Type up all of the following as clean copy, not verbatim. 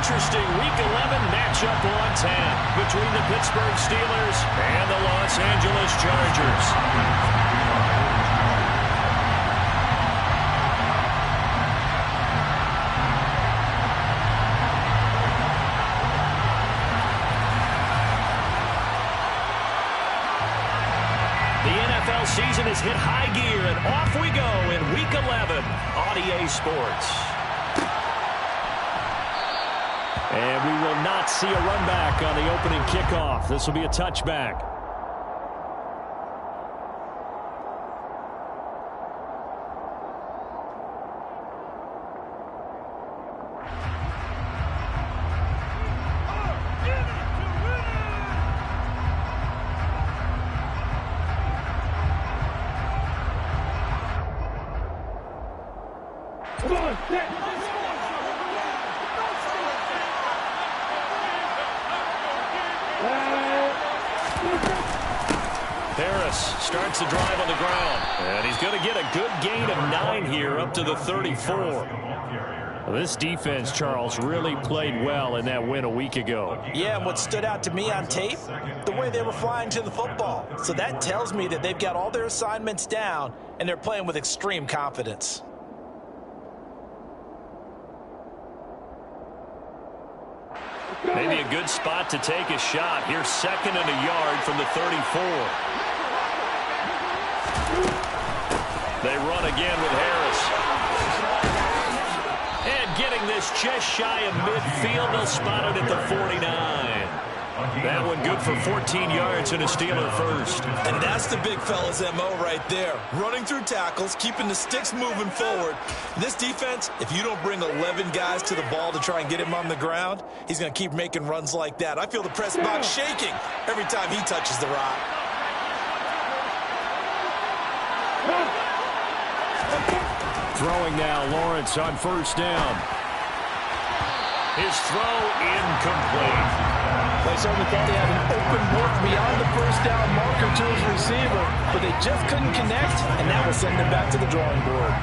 interesting Week 11 matchup on tap between the Pittsburgh Steelers and the Los Angeles Chargers. The NFL season has hit high gear, and off we go in Week 11 on EA Sports. And we will not see a run back on the opening kickoff. This will be a touchback. Harris starts the drive on the ground, and he's going to get a good gain of 9 here up to the 34. Well, this defense, Charles, really played well in that win a week ago. Yeah, and what stood out to me on tape, the way they were flying to the football. So that tells me that they've got all their assignments down, and they're playing with extreme confidence. Maybe a good spot to take a shot. Here's 2nd and a yard from the 34. They run again with Harris. And getting this just shy of midfield, they'll spot it at the 49. That one good for 14 yards and a Steeler first. And that's the big fella's MO right there. Running through tackles, keeping the sticks moving forward. This defense, if you don't bring 11 guys to the ball to try and get him on the ground, he's going to keep making runs like that. I feel the press box shaking every time he touches the rock. Throwing now, Lawrence on first down. His throw incomplete. They certainly thought he had an open look beyond the first down marker to his receiver, but they just couldn't connect, and that will send them back to the drawing board.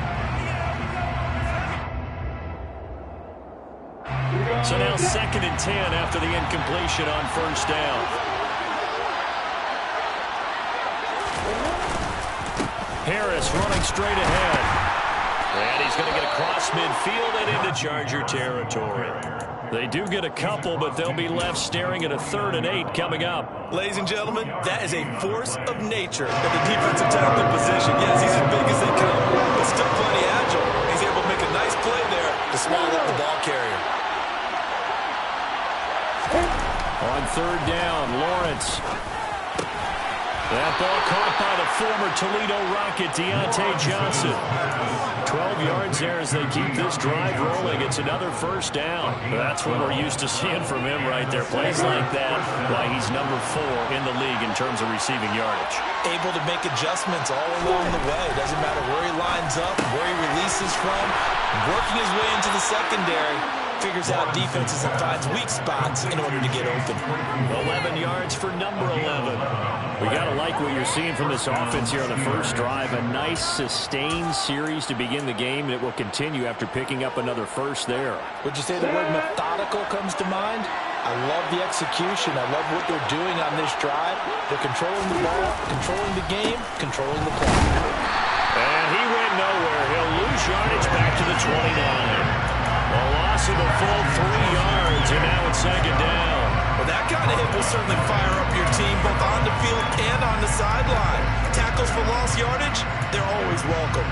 So now 2nd and 10 after the incompletion on first down. Harris running straight ahead. And he's going to get across midfield and into Charger territory. They do get a couple, but they'll be left staring at a 3rd and 8 coming up. Ladies and gentlemen, that is a force of nature at the defensive tackle position. Yes, he's as big as they come, but still plenty agile. He's able to make a nice play there to swallow up the ball carrier. On 3rd down, Lawrence. That ball caught by the former Toledo Rocket, Deontay Johnson. 12 yards there as they keep this drive rolling. It's another first down. That's what we're used to seeing from him right there. Plays like that, why he's number 4 in the league in terms of receiving yardage. Able to make adjustments all along the way. Doesn't matter where he lines up, where he releases from. Working his way into the secondary. Figures out defenses and finds weak spots in order to get open. 11 yards for number 11. We got to like what you're seeing from this offense here on the first drive. A nice sustained series to begin the game, and it will continue after picking up another first there. Would you say the word methodical comes to mind? I love the execution. I love what they're doing on this drive. They're controlling the ball, controlling the game, controlling the play. And he went nowhere. He'll lose yardage back to the 29. A loss of a full 3 yards, and now it's 2nd down. Well, that kind of hit will certainly fire up your team, both on the field and on the sideline. Tackles for lost yardage, they're always welcome.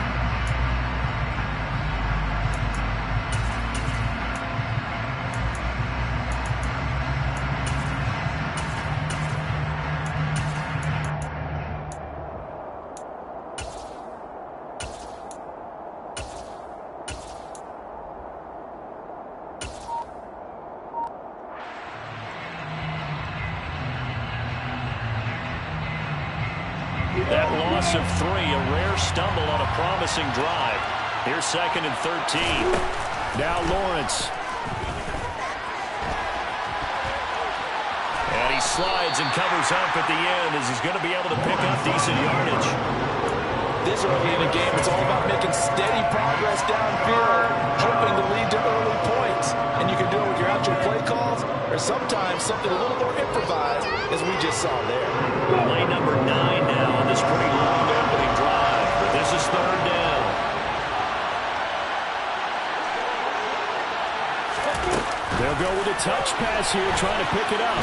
That loss of 3, a rare stumble on a promising drive. Here's 2nd and 13. Now Lawrence. And he slides and covers up at the end as he's going to be able to pick up decent yardage. This early in the game, it's all about making steady progress downfield, hoping to lead to early points. And you can do it with your actual play or sometimes something a little more improvised, as we just saw there. Play number 9 now on this pretty long opening drive. But this is third down. They'll go with a touch pass here, trying to pick it up.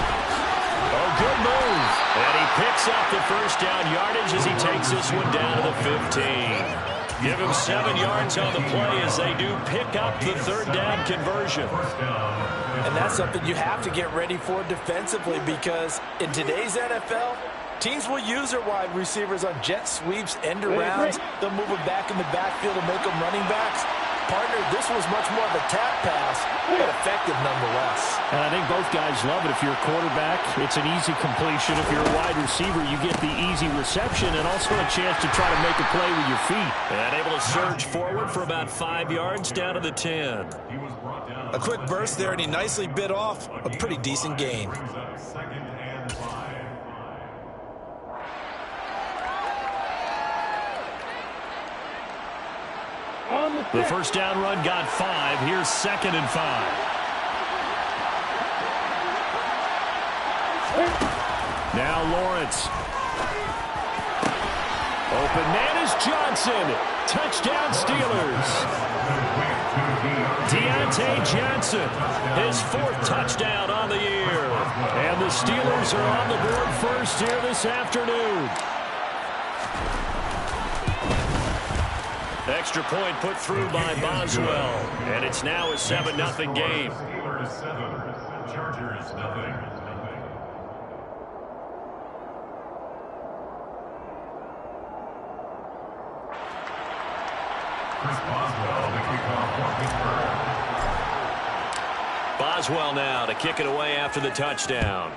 Oh, good move. And he picks up the first down yardage as he takes this one down to the 15. Give him 7 yards on the play as they do pick up the third down conversion. And that's something you have to get ready for defensively, because in today's NFL, teams will use their wide receivers on jet sweeps, end arounds. They'll move them back in the backfield and make them running backs. Partner, this was much more of a tap pass, but effective nonetheless. And I think both guys love it. If you're a quarterback, it's an easy completion. If you're a wide receiver, you get the easy reception and also a chance to try to make a play with your feet. And able to surge forward for about 5 yards down to the 10. A quick burst there, and he nicely bit off a pretty decent gain. The first down run got 5. Here's 2nd and 5. Now Lawrence. Open man is Johnson. Touchdown Steelers. Deontay Johnson, his 4th touchdown on the year. And the Steelers are on the board first here this afternoon. Extra point put through by Boswell. And it's now a 7-0 game. Chargers 0. Chris Boswell, the kickoff for Pittsburgh. Boswell now to kick it away after the touchdown.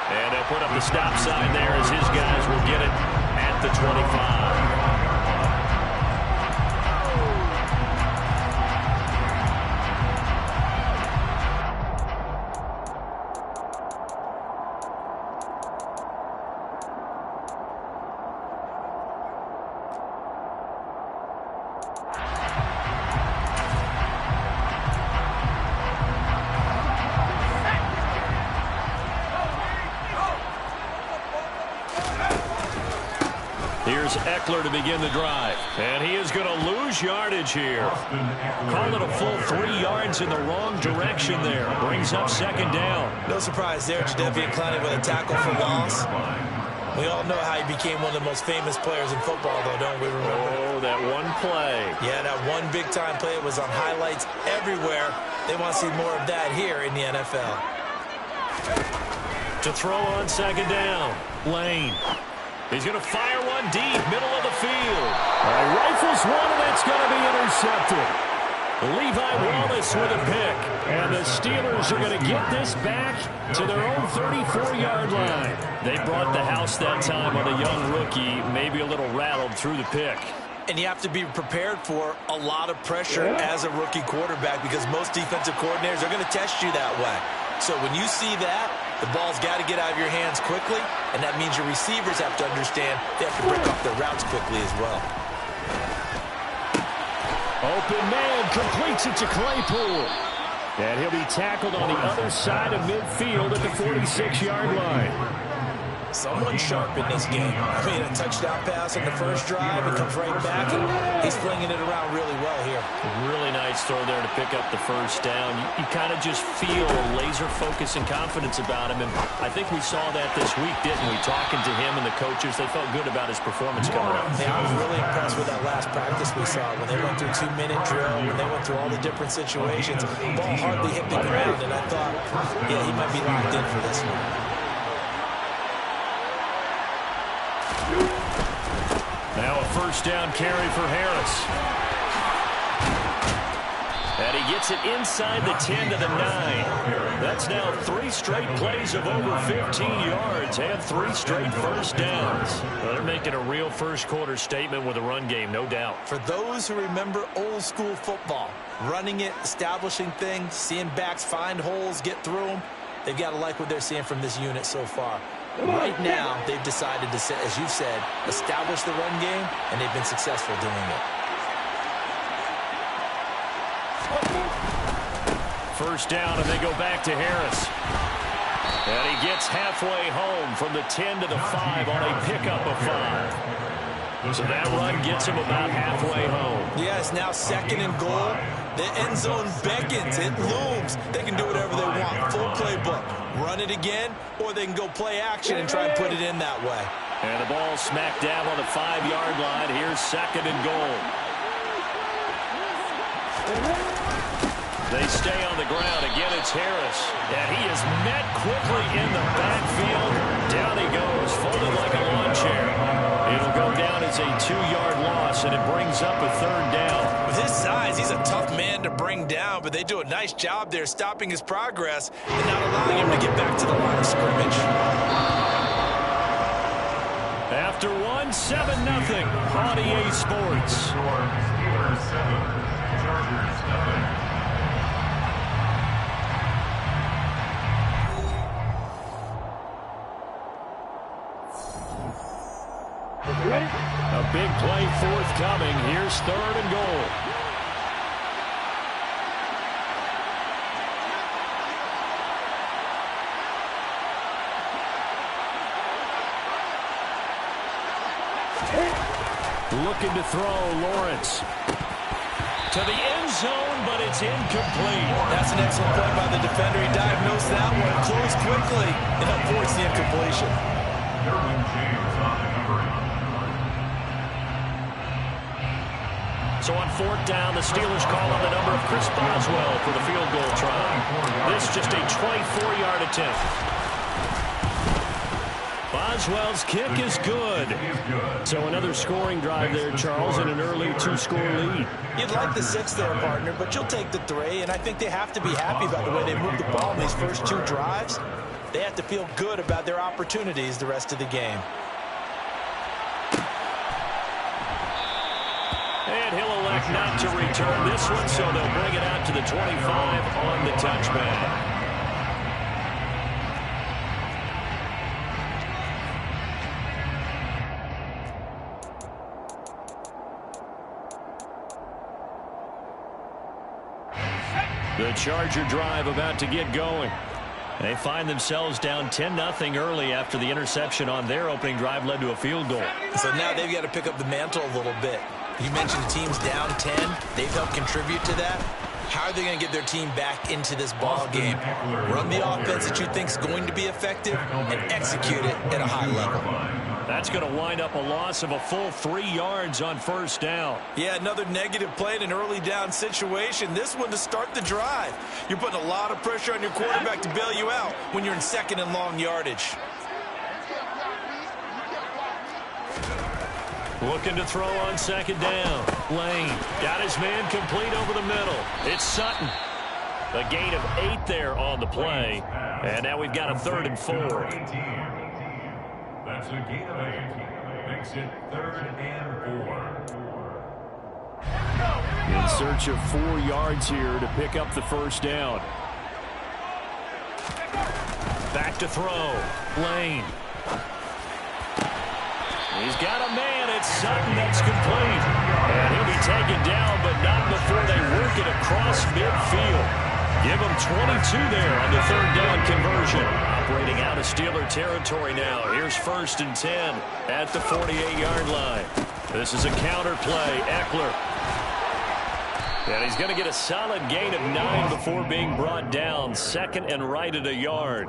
And they'll put up the stop sign there as his guys will get it at the 25. Here's Eckler to begin the drive. And he is going to lose yardage here. Call it a full 3 yards in the wrong direction there. Brings up 2nd down. No surprise there, Jadeveon Clowney with a tackle for loss. We all know how he became one of the most famous players in football, though, don't we remember? Oh, that one play. Yeah, that one big-time play was on highlights everywhere. They want to see more of that here in the NFL. To throw on 2nd down, Lane. He's going to fire one deep, middle of the field. Rifles one, and it's going to be intercepted. Levi Wallace with a pick. And the Steelers are going to get this back to their own 34-yard line. They brought the house that time on a young rookie, maybe a little rattled through the pick. And you have to be prepared for a lot of pressure as a rookie quarterback, because most defensive coordinators are going to test you that way. So when you see that, the ball's got to get out of your hands quickly, and that means your receivers have to understand they have to break off their routes quickly as well. Open man completes it to Claypool. And he'll be tackled on the other side of midfield at the 46-yard line. Someone sharp in this game. I mean, a touchdown pass on the first drive. It comes right back, and he's flinging it around really well here. Really nice throw there to pick up the first down. You kind of just feel laser focus and confidence about him, and I think we saw that this week, didn't we? Talking to him and the coaches, they felt good about his performance coming up. Yeah, I was really impressed with that last practice we saw when they went through 2-minute drill, when they went through all the different situations. The ball hardly hit the ground, and I thought, yeah, he might be locked in for this one. Now a first down carry for Harris. And he gets it inside the 10 to the 9. That's now 3 straight plays of over 15 yards and 3 straight first downs. Well, they're making a real first quarter statement with a run game, no doubt. For those who remember old school football, running it, establishing things, seeing backs find holes, get through them, they've got to like what they're seeing from this unit so far. Right now, they've decided to, as you've said, establish the run game, and they've been successful doing it. First down, and they go back to Harris. And he gets halfway home from the 10 to the 5 on a pickup of 5. So that run gets him about halfway home. Yeah, it's now 2nd and goal. The end zone beckons. It looms. They can do whatever they want. Full playbook. Run it again, or they can go play action and try and put it in that way. And the ball smack dab on the 5-yard line. Here's 2nd and goal. They stay on the ground. Again, it's Harris. And he is met quickly in the backfield. Down he goes, folded like a lawn chair. It'll go down as a 2-yard loss, and it brings up a 3rd down. With his size, he's a tough man to bring down, but they do a nice job there stopping his progress and not allowing him to get back to the line of scrimmage. After 1, 7-0 on EA Sports. Steelers 7, Chargers 0. A big play forthcoming. Here's 3rd and goal. Looking to throw, Lawrence. To the end zone, but it's incomplete. That's an excellent play by the defender. He diagnosed that one, closed quickly, and avoids the incompletion. Derwin James on the number. So on 4th down, the Steelers call on the number of Chris Boswell for the field goal try. This just a 24-yard attempt. Boswell's kick is good. So another scoring drive there, Charles, and an early 2-score lead. You'd like the 6 there, partner, but you'll take the 3, and I think they have to be happy about the way they moved the ball in these first 2 drives. They have to feel good about their opportunities the rest of the game. And he'll elect not to return this one, so they'll bring it out to the 25 on the touchback. The Charger drive about to get going. They find themselves down 10-0 early after the interception on their opening drive led to a field goal. So now they've got to pick up the mantle a little bit. You mentioned teams down 10. They've helped contribute to that. How are they going to get their team back into this ball game? Run the offense that you think is going to be effective and execute it at a high level. That's going to wind up a loss of a full 3 yards on 1st down. Yeah, another negative play in an early down situation. This one to start the drive. You're putting a lot of pressure on your quarterback to bail you out when you're in 2nd and long yardage. Looking to throw on 2nd down. Lane got his man complete over the middle. It's Sutton. A gain of 8 there on the play. And now we've got a 3rd and 4. That's a gain of 8. Makes it 3rd and 4. In search of 4 yards here to pick up the 1st down. Back to throw. Lane. He's got a man. It's Sutton. That's complete. And he'll be taken down, but not before they work it across midfield. Give him 22 there on the 3rd down conversion. Operating out of Steeler territory now. Here's 1st and 10 at the 48-yard line. This is a counter play. Eckler. And he's going to get a solid gain of 9 before being brought down. 2nd and right at a yard.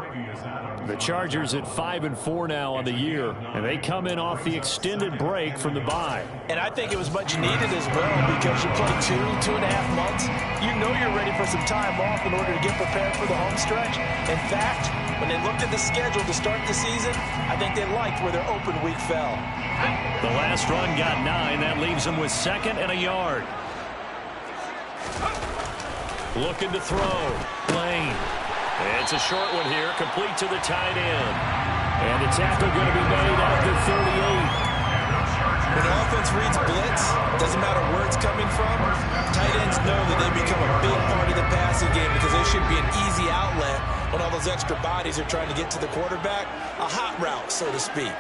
The Chargers at 5 and 4 now on the year, and they come in off the extended break from the bye. And I think it was much needed as well because you play 2.5 months. You know you're ready for some time off in order to get prepared for the home stretch. In fact, when they looked at the schedule to start the season, I think they liked where their open week fell. The last run got 9. That leaves them with 2nd and a yard. Looking to throw. Lane. It's a short one here, complete to the tight end. And the tackle going to be made at the 38. When the offense reads blitz, doesn't matter where it's coming from, tight ends know that they become a big part of the passing game because they should be an easy outlet when all those extra bodies are trying to get to the quarterback. A hot route, so to speak.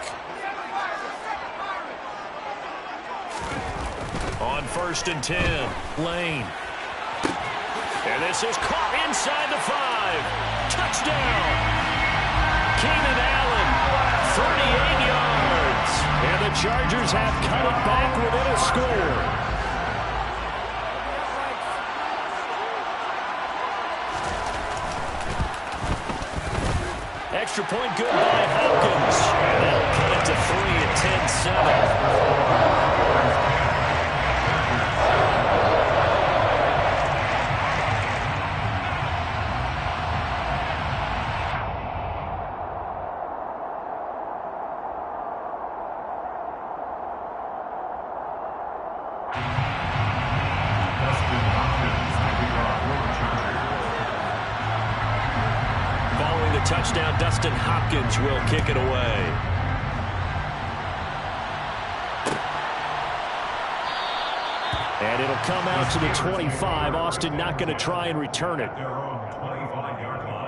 On 1st and 10, Lane. this is caught inside the 5. Touchdown. Keenan Allen, 38 yards. And the Chargers have cut it back within a score. Extra point good by Hopkins. And that'll cut it to 3 at 10-7. Touchdown, Dustin Hopkins will kick it away. And it'll come out to the 25. Austin not going to try and return it. They're on the 25-yard line.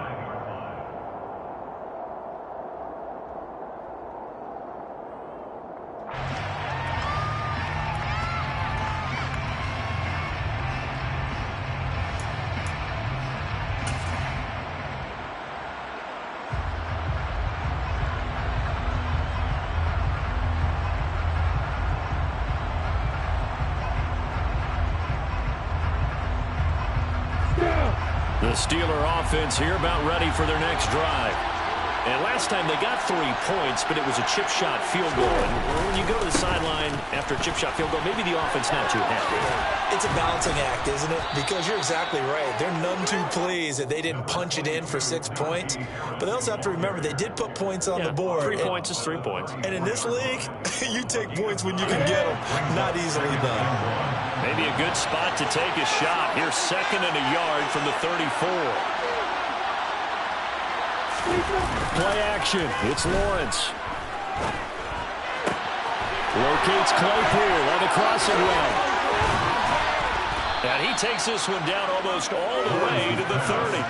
The Steeler offense here about ready for their next drive. And last time they got 3 points, but it was a chip shot field goal. And when you go to the sideline after a chip shot field goal, maybe the offense not too happy. It's a balancing act, isn't it? Because you're exactly right. They're none too pleased that they didn't punch it in for 6 points. But they also have to remember they did put points on the board. 3 points is 3 points. And in this league, you take points when you can get them. Not easily done. Maybe a good spot to take a shot. Here's 2nd and a yard from the 34. Play action. It's Lawrence. Locates Claypool on the crossing route. And he takes this one down almost all the way to the 30.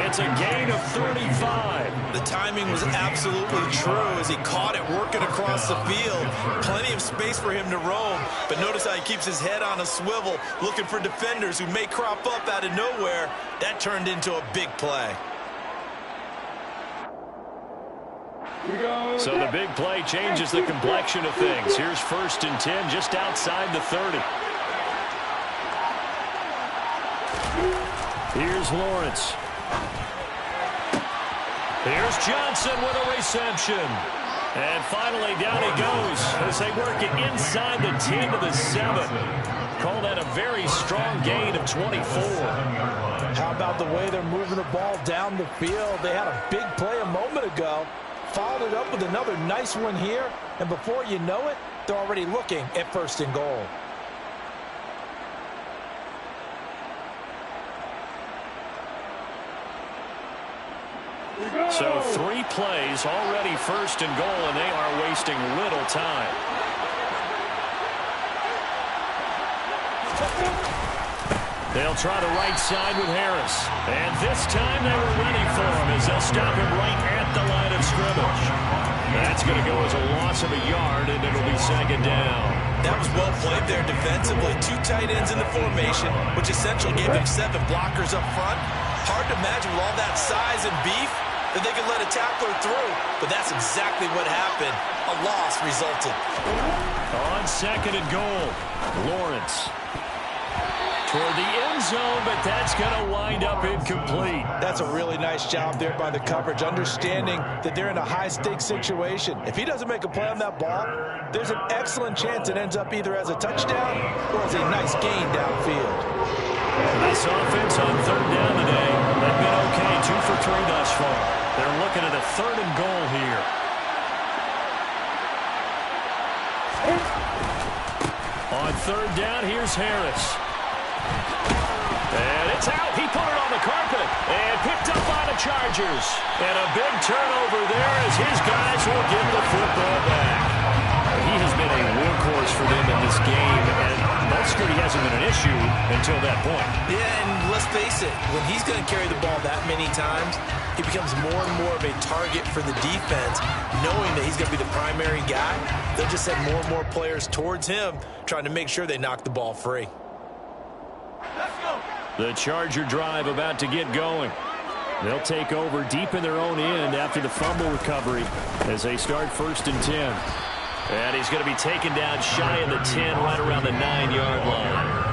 It's a gain of 35. The timing was absolutely true as he caught it working across the field. Plenty of space for him to roam. But notice how he keeps his head on a swivel, looking for defenders who may crop up out of nowhere. That turned into a big play. So the big play changes the complexion of things. Here's 1st and 10 just outside the 30. Here's Lawrence. Here's Johnson with a reception. And finally down he goes as they work it inside the 10 to the 7. Call that a very strong gain of 24. How about the way they're moving the ball down the field? They had a big play a moment ago. Followed it up with another nice one here. And before you know it, they're already looking at 1st and goal. So 3 plays, already 1st and goal, and they are wasting little time. They'll try the right side with Harris. And this time they were ready for him as they'll stop him right at the line of scrimmage. That's going to go as a loss of a yard, and it'll be 2nd down. That was well played there defensively. 2 tight ends in the formation, which essentially gave them 7 blockers up front. Hard to imagine with all that size and beef that they could let a tackler through. But that's exactly what happened. A loss resulted. On 2nd and goal, Lawrence. Toward the end zone, but that's going to wind up incomplete. That's a really nice job there by the coverage, understanding that they're in a high-stakes situation. If he doesn't make a play on that ball, there's an excellent chance it ends up either as a touchdown or as a nice gain downfield. This offense on 3rd down today. They've been okay, 2 for 3 thus far. They're looking at a 3rd and goal here. On 3rd down, here's Harris. And it's out. He put it on the carpet and picked up by the Chargers. And a big turnover there as his guys will get the football back. He has been a workhorse for them in this game, and ball security hasn't been an issue until that point. Yeah, and let's face it, when he's going to carry the ball that many times, he becomes more and more of a target for the defense, knowing that he's going to be the primary guy. They'll just send more and more players towards him, trying to make sure they knock the ball free. Let's go. The Charger drive about to get going. They'll take over deep in their own end after the fumble recovery as they start 1st and 10. And he's going to be taken down shy of the 10, right around the 9-yard line.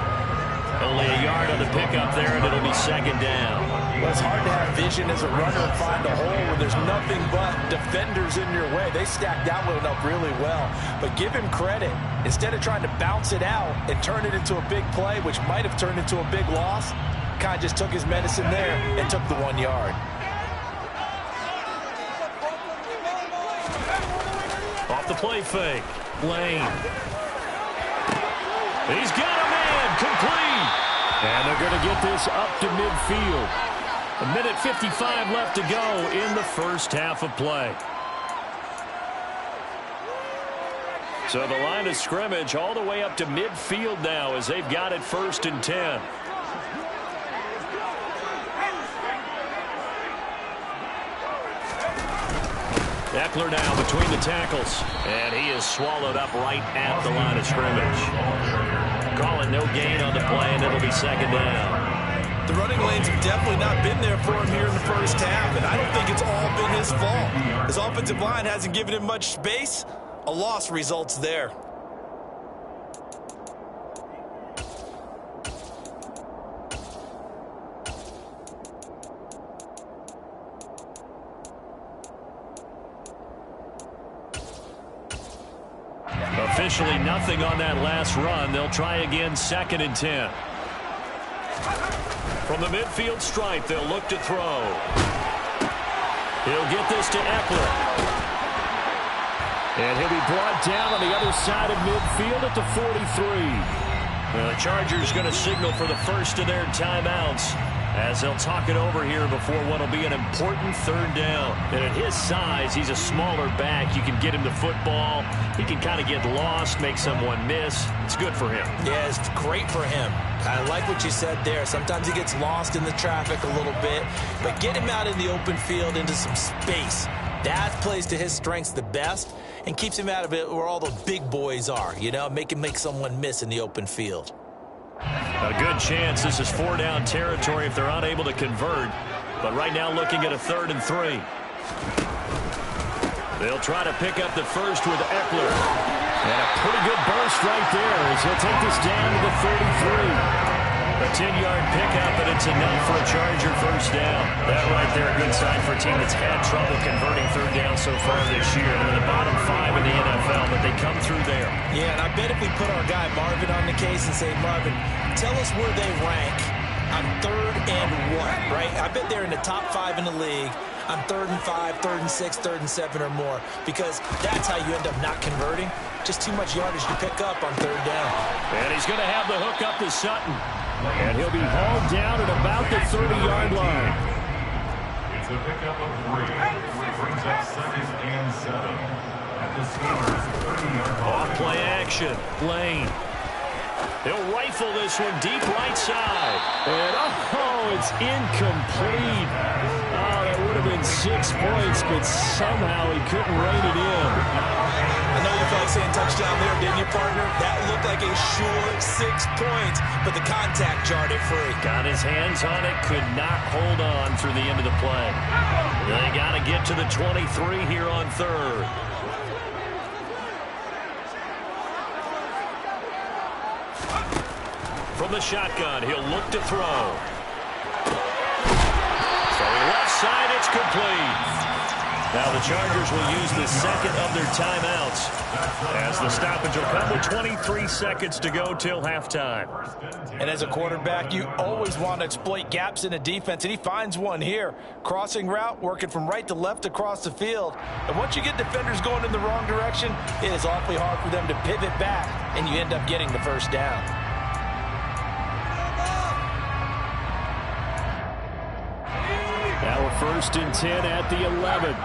Only a yard on the pickup there, and it'll be 2nd down. Well, it's hard to have vision as a runner and find a hole when there's nothing but defenders in your way. They stacked that one up really well. But give him credit. Instead of trying to bounce it out and turn it into a big play, which might have turned into a big loss, kind of just took his medicine there and took the 1 yard. Off the play fake. Lane. He's got a man. Complete. And they're going to get this up to midfield. 1:55 left to go in the first half of play. So the line of scrimmage all the way up to midfield now as they've got it 1st and 10. Eckler now between the tackles. And he is swallowed up right at the line of scrimmage. Calling no gain on the play, and it'll be 2nd down. The running lanes have definitely not been there for him here in the first half, and I don't think it's all been his fault. His offensive line hasn't given him much space. A loss results there. Officially nothing on that last run. They'll try again 2nd and 10. From the midfield stripe, they'll look to throw. He'll get this to Eckler. And he'll be brought down on the other side of midfield at the 43. Well, the Chargers going to signal for the first of their timeouts as they'll talk it over here before what will be an important 3rd down. And at his size, he's a smaller back. You can get him the football. He can kind of get lost, make someone miss. It's good for him. Yeah, it's great for him. I like what you said there. Sometimes he gets lost in the traffic a little bit, but get him out in the open field into some space. That plays to his strengths the best and keeps him out of it where all the big boys are, you know, make someone miss in the open field. A good chance this is 4-down territory if they're unable to convert. But right now looking at a 3rd and 3. They'll try to pick up the first with Eckler. And a pretty good burst right there as he'll take this down to the 33. A 10-yard pickup, and it's enough for a Charger 1st down. That right there, a good sign for a team that's had trouble converting 3rd down so far this year. They're in the bottom 5 in the NFL, but they come through there. Yeah, and I bet if we put our guy Marvin on the case and say, Marvin, tell us where they rank on 3rd and 1, right? I bet they're in the top 5 in the league on 3rd and 5, 3rd and 6, 3rd and 7 or more, because that's how you end up not converting. Just too much yardage to pick up on 3rd down. And he's going to have the hook up to Sutton. And he'll be hauled down at about the 30-yard line. It's a pickup of 3, which brings up 2nd and 7 at the Steelers' 30-yard line. Off play action. Lane. He'll rifle this one deep right side. And, oh, it's incomplete. Oh, that would have been 6 points, but somehow he couldn't rein it in. I know you felt like saying touchdown there, didn't you, partner? That looked like a sure 6 points, but the contact jarred it free. Got his hands on it, could not hold on through the end of the play. They got to get to the 23 here on 3rd. From the shotgun, he'll look to throw. Throwing left side, it's complete. Now the Chargers will use the 2nd of their timeouts as the stoppage will come with 23 seconds to go till halftime. And as a quarterback, you always want to exploit gaps in a defense, and he finds one here. Crossing route, working from right to left across the field. And once you get defenders going in the wrong direction, it is awfully hard for them to pivot back, and you end up getting the 1st down. Now a 1st and 10 at the 11.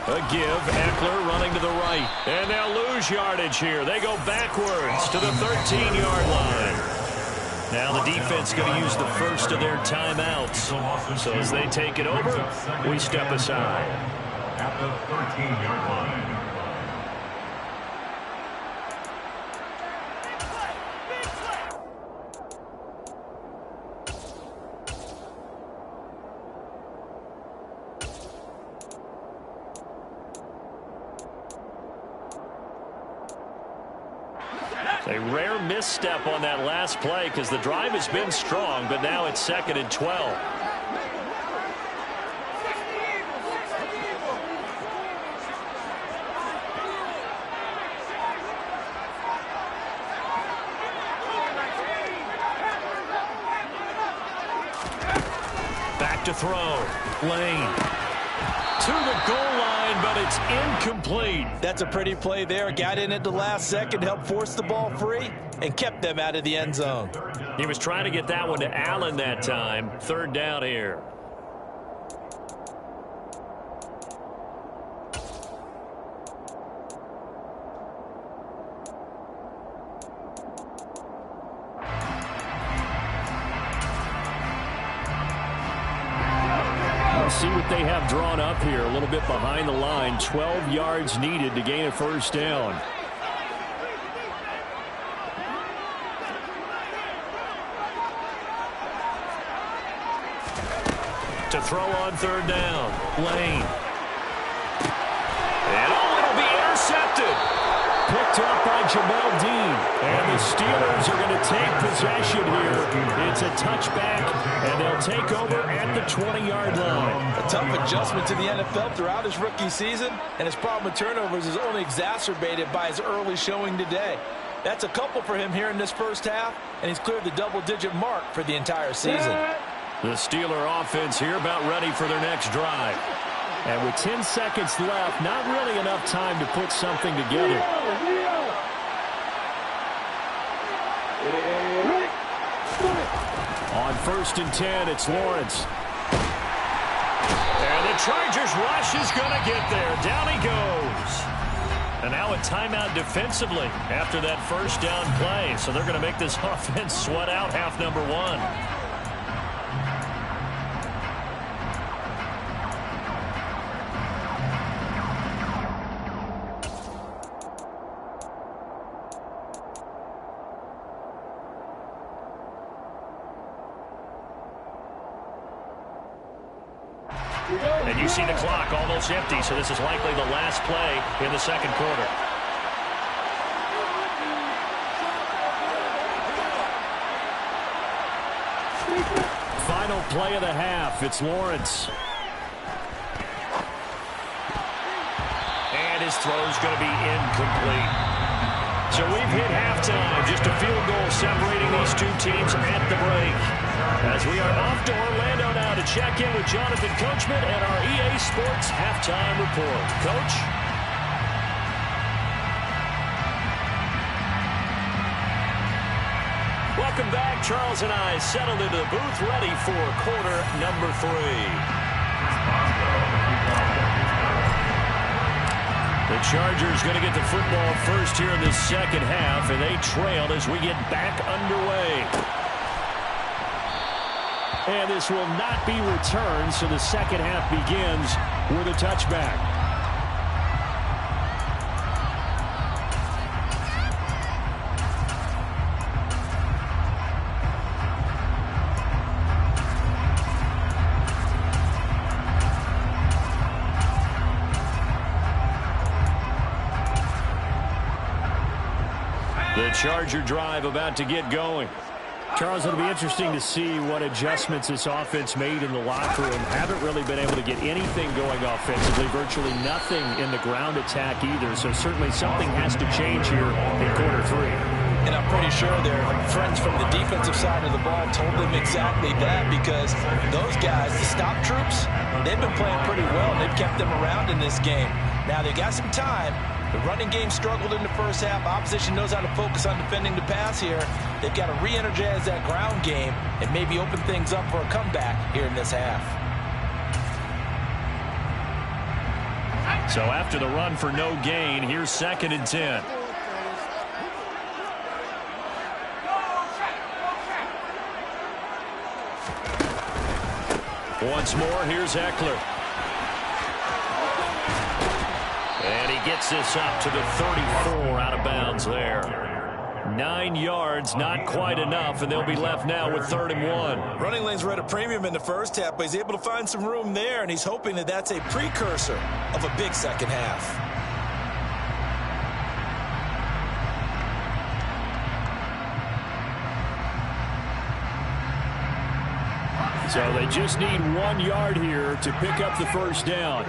A give, Eckler running to the right. And they'll lose yardage here. They go backwards to the 13-yard line. Now the defense going to use the first of their timeouts. So as they take it over, we step aside. At the 13-yard line. A rare misstep on that last play because the drive has been strong, but now it's 2nd and 12. Back to throw. Lane. To the goal line, but it's incomplete. That's a pretty play there. Got in at the last second, helped force the ball free, and kept them out of the end zone. He was trying to get that one to Allen that time. 3rd down here. See what they have drawn up here. A little bit behind the line. 12 yards needed to gain a 1st down. To throw on 3rd down. Lane. And it'll be intercepted. Picked up by Jamel Dean. And the Steelers are going to take possession here. It's a touchback, and they'll take over at the 20-yard line. A tough adjustment to the NFL throughout his rookie season, and his problem with turnovers is only exacerbated by his early showing today. That's a couple for him here in this first half, and he's cleared the double-digit mark for the entire season. The Steeler offense here about ready for their next drive. And with 10 seconds left, not really enough time to put something together. On 1st and 10, it's Lawrence. And the Chargers rush is going to get there. Down he goes. And now a timeout defensively after that 1st down play. So they're going to make this offense sweat out half number 1. And you see the clock almost empty, so this is likely the last play in the 2nd quarter. Final play of the half. It's Lawrence. And his throw's going to be incomplete. So we've hit halftime. Just a field goal separating these two teams at the break. As we are off to Orlando now to check in with Jonathan Coachman and our EA Sports halftime report. Coach? Welcome back. Charles and I settled into the booth ready for quarter number 3. The Chargers going to get the football first here in the 2nd half, and they trail as we get back underway. And this will not be returned, so the 2nd half begins with a touchback. The Charger drive about to get going. Charles, it'll be interesting to see what adjustments this offense made in the locker room. Haven't really been able to get anything going offensively, virtually nothing in the ground attack either. So certainly something has to change here in quarter 3. And I'm pretty sure their friends from the defensive side of the ball told them exactly that, because those guys, the stop troops, they've been playing pretty well, and they've kept them around in this game. Now they got some time. The running game struggled in the first half. Opposition knows how to focus on defending the pass here. They've got to re-energize that ground game and maybe open things up for a comeback here in this half. So after the run for no gain, here's 2nd and 10. Once more, here's Eckler. And he gets this up to the 34, out of bounds there. 9 yards, not quite enough, and they'll be left now with 3rd and 1. Running lanes were at a premium in the first half, but he's able to find some room there, and he's hoping that that's a precursor of a big 2nd half. So they just need 1 yard here to pick up the first down.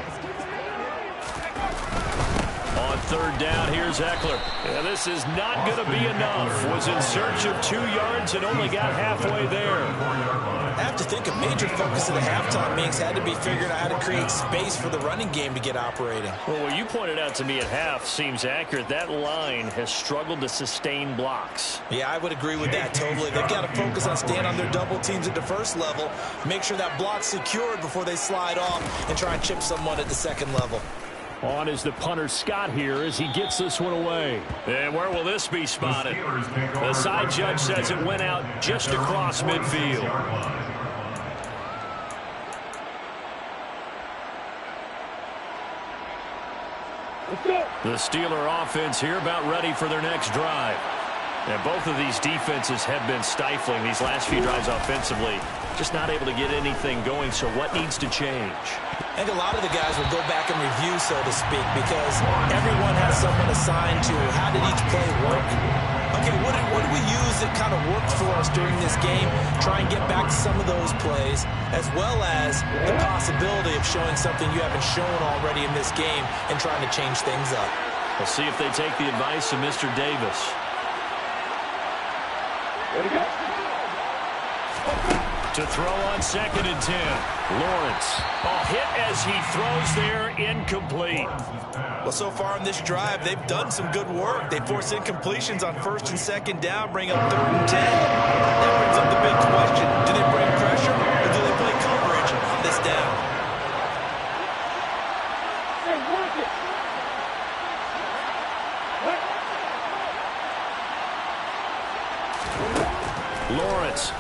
On third down, here's Eckler. Yeah, this is not going to be enough. Was in search of 2 yards and only got halfway there. I have to think a major focus of the halftime meetings had to be figuring out how to create space for the running game to get operating. Well, what you pointed out to me at half seems accurate. That line has struggled to sustain blocks. Yeah, I would agree with that totally. They've got to focus on staying on their double teams at the first level, make sure that block's secured before they slide off and try and chip someone at the second level. On is the punter Scott here as he gets this one away. And where will this be spotted? The side judge says it went out just across midfield. The Steeler offense here about ready for their next drive. And both of these defenses have been stifling these last few drives offensively. Just not able to get anything going, so what needs to change? I think a lot of the guys will go back and review, so to speak, because everyone has someone assigned to how did each play work. Okay, what did we use that kind of worked for us during this game? Try and get back to some of those plays, as well as the possibility of showing something you haven't shown already in this game and trying to change things up. We'll see if they take the advice of Mr. Davis. Ready, go. To throw on 2nd and 10. Lawrence. A hit as he throws there, incomplete. Well, so far in this drive, they've done some good work. They force incompletions on 1st and 2nd down, bring up 3rd and 10. That brings up the big question. Do they bring pressure or do they play coverage on this down? Hey, watch it. Lawrence.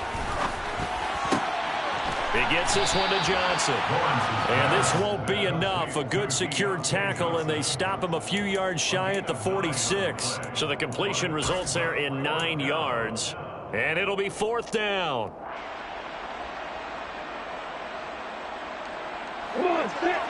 He gets this one to Johnson. And this won't be enough. A good secured tackle, and they stop him a few yards shy at the 46. So the completion results there in 9 yards. And it'll be 4th down. Come on, set.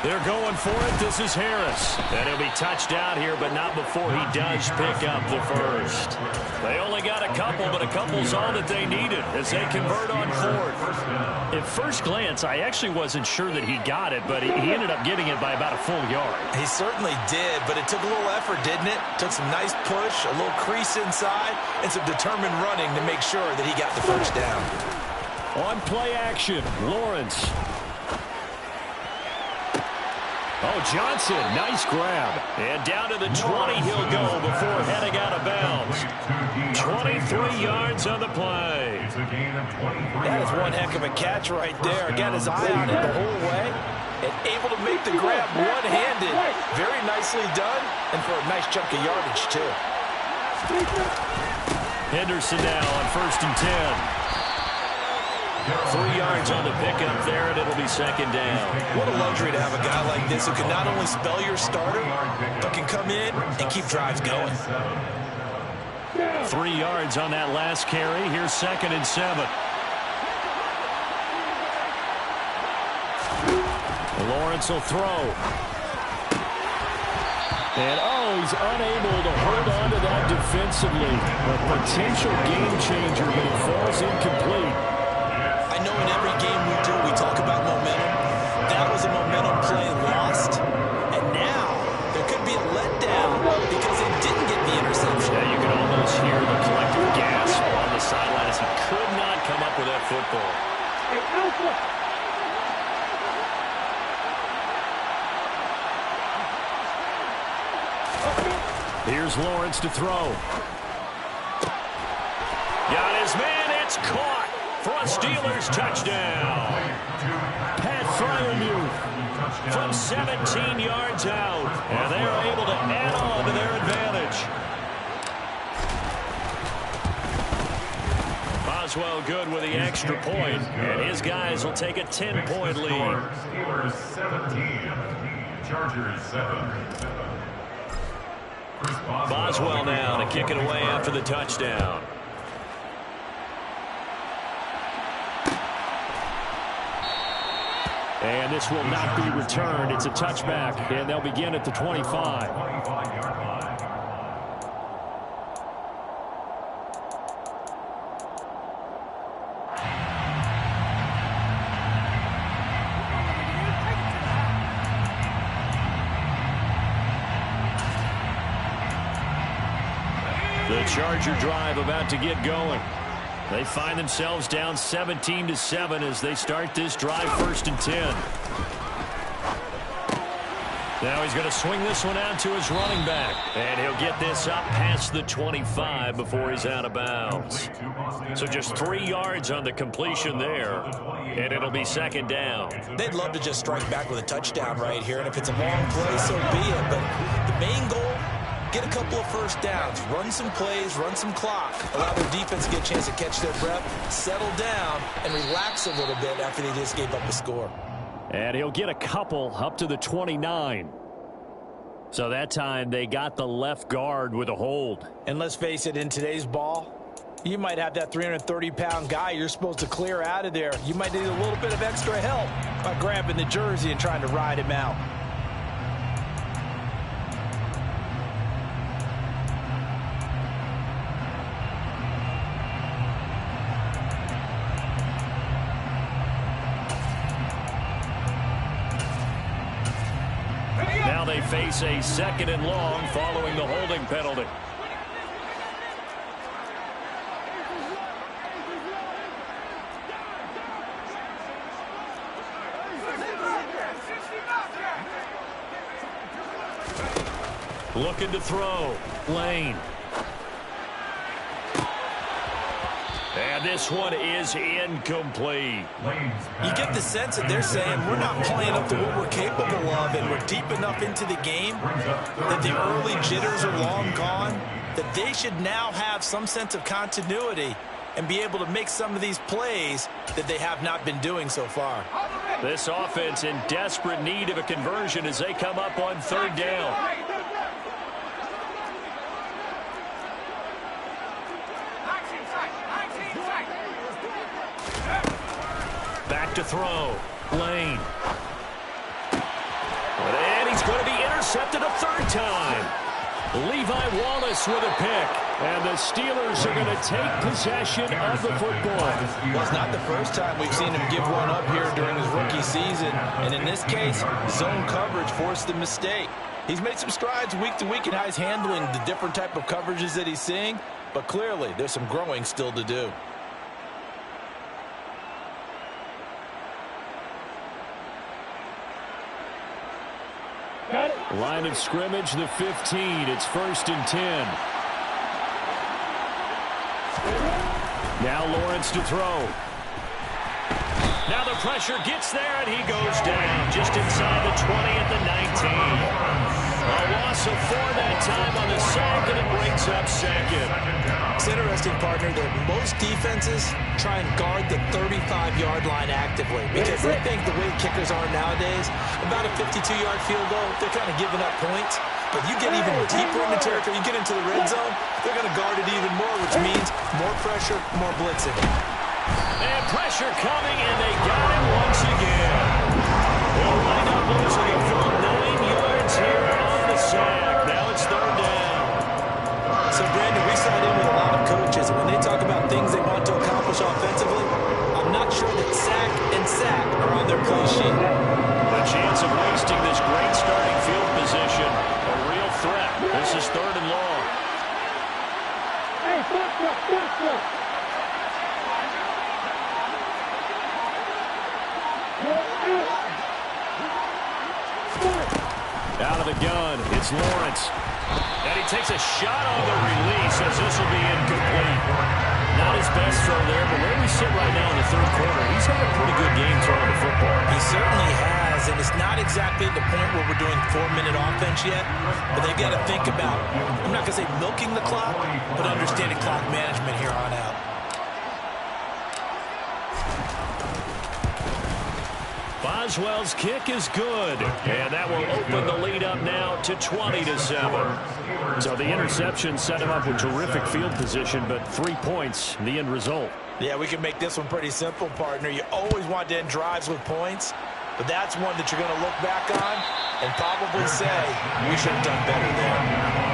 They're going for it. This is Harris. And he'll be touched out here, but not before he does pick up the first. They only got a couple, but a couple's all that they needed as they convert on 4th. At first glance, I actually wasn't sure that he got it, but he ended up getting it by about a full yard. He certainly did, but it took a little effort, didn't it? Took some nice push, a little crease inside, and some determined running to make sure that he got the first down. On play action, Lawrence. Oh, Johnson, nice grab. And down to the 20 he'll go before heading out of bounds. 23 yards on the play. That is one heck of a catch right there. Got his eye on it the whole way and able to make the grab one-handed. Very nicely done and for a nice chunk of yardage, too. Henderson now on 1st and 10. 3 yards on the pickup there, and it'll be 2nd down. What a luxury to have a guy like this who can not only spell your starter, but can come in and keep drives going. 3 yards on that last carry. Here's 2nd and 7. Lawrence will throw. And, he's unable to hold on to that defensively. A potential game changer, but it falls incomplete. I know in every game we do, we talk about momentum. That was a momentum play lost. And now there could be a letdown because they didn't get the interception. Yeah, you can almost hear the collective gasp on the sideline as he could not come up with that football. Hey, Alpha. Here's Lawrence to throw. Got his man, it's caught. For a Steelers touchdown. Pat Fryermuth from 17 yards out. And they are able to add on to their advantage. Boswell good with the extra point, and his guys will take a 10-point lead. Steelers 17, Chargers 7. Boswell now to kick it away after the touchdown. And this will not be returned. It's a touchback, and they'll begin at the 25. Charger drive about to get going. They find themselves down 17-7 as they start this drive 1st and 10. Now he's going to swing this one out to his running back. And he'll get this up past the 25 before he's out of bounds. So just 3 yards on the completion there. And it'll be 2nd down. They'd love to just strike back with a touchdown right here. And if it's a long play, so be it. But the main goal, get a couple of first downs. Run some plays, run some clock. Allow their defense to get a chance to catch their breath, settle down, and relax a little bit after they just gave up a score. And he'll get a couple up to the 29. So that time they got the left guard with a hold. And let's face it, in today's ball, you might have that 330-pound guy you're supposed to clear out of there. You might need a little bit of extra help by grabbing the jersey and trying to ride him out. Now they face a 2nd and long following the holding penalty. Looking to throw. Lane. And this one is incomplete. You get the sense that they're saying we're not playing up to what we're capable of, and we're deep enough into the game that the early jitters are long gone, that they should now have some sense of continuity and be able to make some of these plays that they have not been doing so far. This offense in desperate need of a conversion as they come up on 3rd down. Back to throw. Lane. And he's going to be intercepted a 3rd time. Levi Wallace with a pick. And the Steelers are going to take possession of the football. Well, it's not the first time we've seen him give one up here during his rookie season. And in this case, zone coverage forced the mistake. He's made some strides week to week in how he's handling the different type of coverages that he's seeing. But clearly, there's some growing still to do. Line of scrimmage, the 15. It's 1st and 10. Now Lawrence to throw. Now the pressure gets there, and he goes down just inside the 20 at the 19. A loss of 4 that time on the sack, and it brings up 2nd. It's interesting, partner, that most defenses try and guard the 35-yard line actively because they think the way kickers are nowadays, about a 52-yard field goal, they're kind of giving up points. But you get even deeper in the territory, you get into the red zone, they're going to guard it even more, which means more pressure, more blitzing. And pressure coming, and they got him once again. They'll wind up losing a full 9 yards here on the sack. Now it's 3rd down. So, Brandon, we sat in with a lot of coaches, and when they talk about things they want to accomplish offensively, I'm not sure that sack and sack are on their play sheet. A chance of wasting this great starting field position. A real threat. This is 3rd and long. Hey, stop. Out of the gun, it's Lawrence. And he takes a shot on the release as this will be incomplete. Not his best throw there, but where we sit right now in the 3rd quarter, he's had a pretty good game throwing the football. He certainly has, and it's not exactly the point where we're doing 4-minute offense yet, but they've got to think about, I'm not going to say milking the clock, but understanding clock management here on out. Boswell's kick is good, and that will open the lead up now to 20-7. So the interception set him up with terrific field position, but 3 points, the end result. Yeah, we can make this one pretty simple, partner. You always want to end drives with points, but that's one that you're going to look back on and probably say, we should have done better there.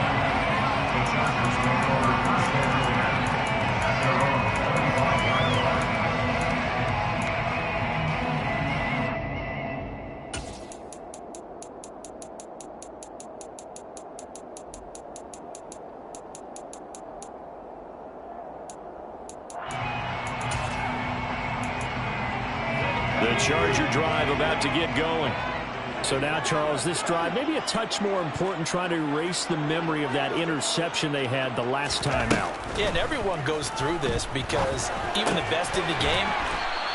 Charger drive about to get going. So now, Charles, this drive maybe a touch more important, trying to erase the memory of that interception they had the last time out. Yeah, and everyone goes through this because even the best in the game,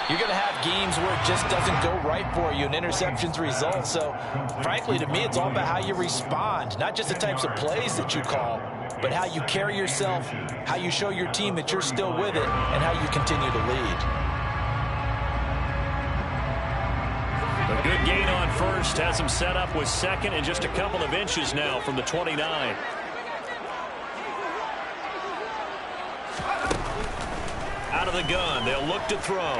you're going to have games where it just doesn't go right for you and interceptions result. So, frankly, to me, it's all about how you respond, not just the types of plays that you call, but how you carry yourself, how you show your team that you're still with it, and how you continue to lead. A good gain on first, has him set up with second and just a couple of inches now from the 29. Out of the gun, they'll look to throw.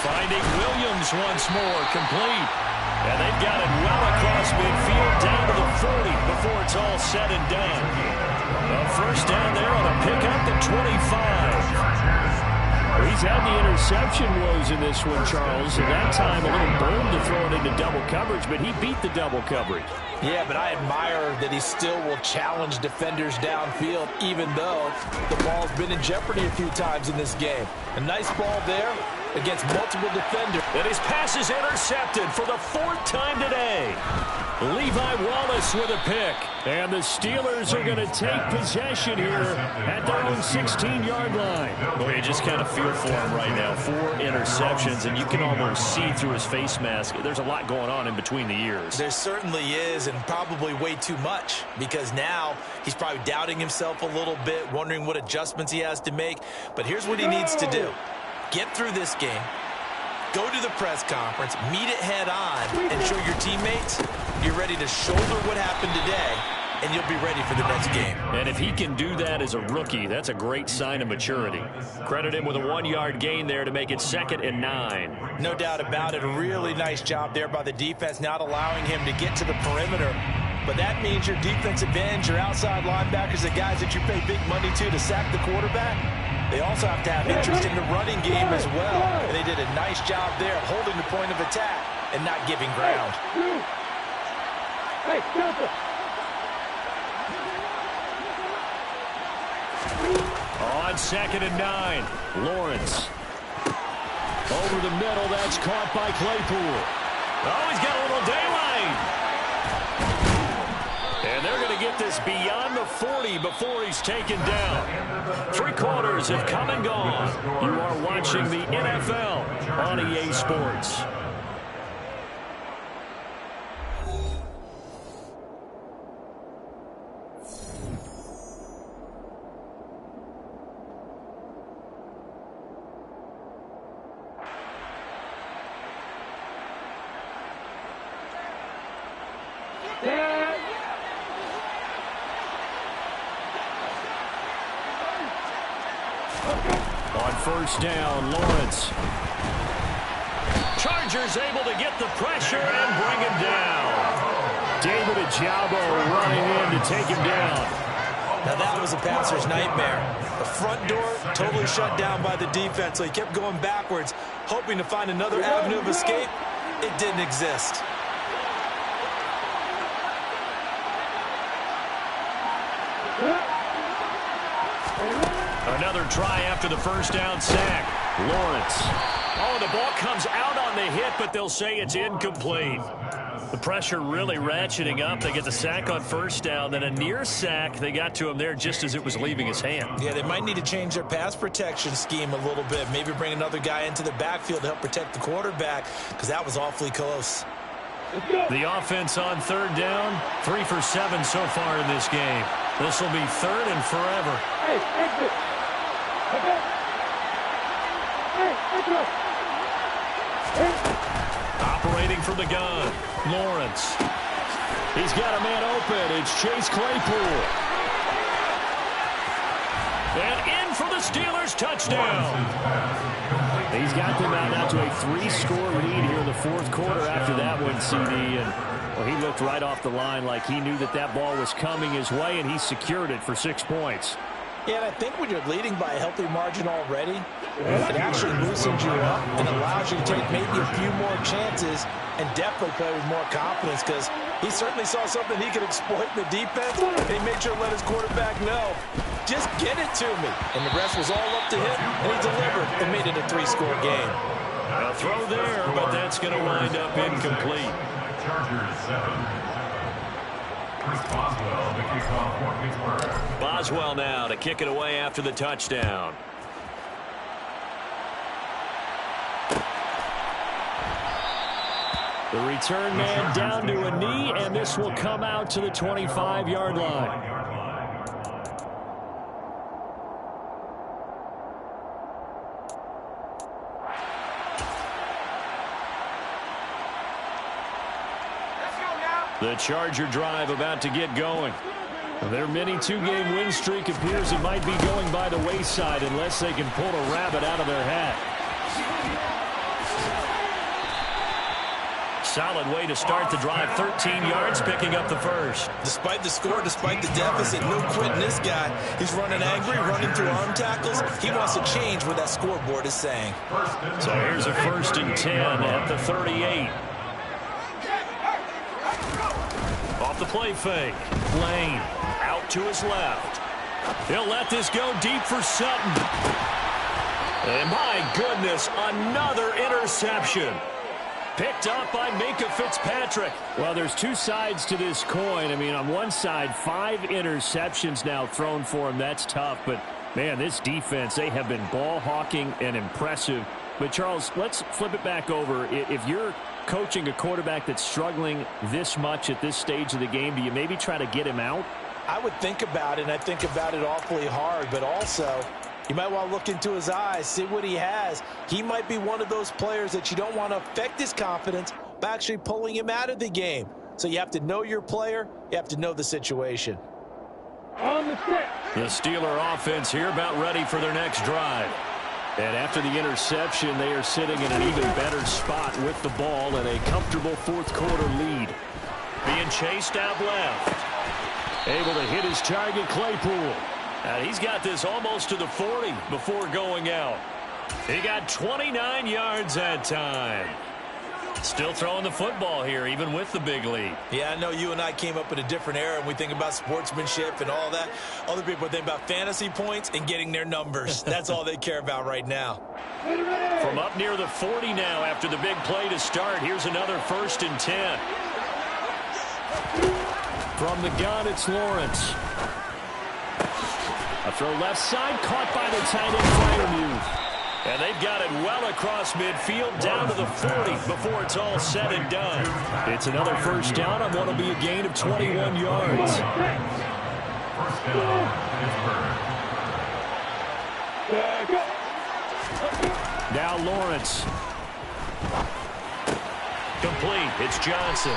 Finding Williams once more, complete. And they've got it well across midfield, down to the 40 before it's all said and done. A first down there on a pickup at 25. He's had the interception woes in this one, Charles, and that time a little bold to throw it into double coverage, but he beat the double coverage. Yeah, but I admire that he still will challenge defenders downfield, even though the ball's been in jeopardy a few times in this game. A nice ball there against multiple defenders. And his pass is intercepted for the 4th time today. Levi Wallace with a pick. And the Steelers are going to take possession here at their own 16-yard line. Boy, you just kind of feel for him right now. 4 interceptions, and you can almost see through his face mask. There's a lot going on in between the ears. There certainly is, and probably way too much, because now he's probably doubting himself a little bit, wondering what adjustments he has to make. But here's what he needs to do. Get through this game, go to the press conference, meet it head on, and show your teammates you're ready to shoulder what happened today, and you'll be ready for the next game. And if he can do that as a rookie, that's a great sign of maturity. Credit him with a 1-yard gain there to make it 2nd and 9. No doubt about it. A really nice job there by the defense, not allowing him to get to the perimeter. But that means your defensive ends, your outside linebackers, the guys that you pay big money to sack the quarterback, they also have to have interest in the running game as well. And they did a nice job there holding the point of attack and not giving ground. Hey, Delta. On 2nd and 9, Lawrence. Over the middle, that's caught by Claypool. Oh, he's got a little daylight. And they're going to get this beyond the 40 before he's taken down. 3 quarters have come and gone. You are watching the NFL on EA Sports. On first down, Lawrence. Chargers able to get the pressure and bring him down. David Ojabo running in to take him down. Now that was a passer's nightmare. The front door totally shut down by the defense, so he kept going backwards, hoping to find another avenue of escape. It didn't exist. Another try after the first down sack. Lawrence. Oh, the ball comes out on the hit, but they'll say it's incomplete. The pressure really ratcheting up. They get the sack on first down, then a near sack. They got to him there just as it was leaving his hand. Yeah, they might need to change their pass protection scheme a little bit. Maybe bring another guy into the backfield to help protect the quarterback, because that was awfully close. The offense on 3rd down, 3 for 7 so far in this game. This will be 3rd and forever. Hey, exit. Okay. Hey, exit. Operating from the gun, Lawrence. He's got a man open. It's Chase Claypool. And in for the Steelers touchdown. He's got them out now to a 3-score lead here in the 4th quarter after that one, CD. And well, he looked right off the line like he knew that that ball was coming his way, and he secured it for 6 points. Yeah, and I think when you're leading by a healthy margin already, it actually loosens you up and allows you to take maybe a few more chances and definitely play with more confidence, because he certainly saw something he could exploit in the defense, and he made sure to let his quarterback know, just get it to me. And the rest was all up to him, and he delivered and made it a 3-score game. A throw there, but that's going to wind up incomplete. Chargers 7. Chris Boswell, the kickoff for Pittsburgh. Boswell now to kick it away after the touchdown. The return man down to a knee, and this will come out to the 25-yard line. The Charger drive about to get going. Their mini two-game win streak appears it might be going by the wayside unless they can pull a rabbit out of their hat. Solid way to start the drive. 13 yards, picking up the first. Despite the score, despite the deficit, no quitting this guy. He's running angry, running through arm tackles. He wants to change what that scoreboard is saying. So here's a 1st and 10 at the 38. Off the play fake. Lane out to his left. He'll let this go deep for Sutton. And my goodness, another interception. Picked up by Minka Fitzpatrick. Well, there's two sides to this coin. I mean, on one side, 5 interceptions now thrown for him. That's tough. But, man, this defense, they have been ball hawking and impressive. But, Charles, let's flip it back over. If you're coaching a quarterback that's struggling this much at this stage of the game, do you maybe try to get him out? I would think about it, and I think about it awfully hard. But also, you might want to look into his eyes, see what he has. He might be one of those players that you don't want to affect his confidence by actually pulling him out of the game. So you have to know your player. You have to know the situation. On the set. The Steeler offense here about ready for their next drive. And after the interception, they are sitting in an even better spot with the ball and a comfortable fourth-quarter lead. Being chased out left. Able to hit his target, Claypool. And he's got this almost to the 40 before going out. He got 29 yards that time. Still throwing the football here, even with the big lead. Yeah, I know you and I came up in a different era, and we think about sportsmanship and all that. Other people think about fantasy points and getting their numbers. That's all they care about right now. From up near the 40 now after the big play to start. Here's another 1st and 10. From the gun, it's Lawrence. A throw left side, caught by the tight end, Freiermuth. And they've got it well across midfield, down to the 40 before it's all said and done. It's another 1st down on what will be a gain of 21 yards. 1st down, Pittsburgh. Now Lawrence. Complete. It's Johnson.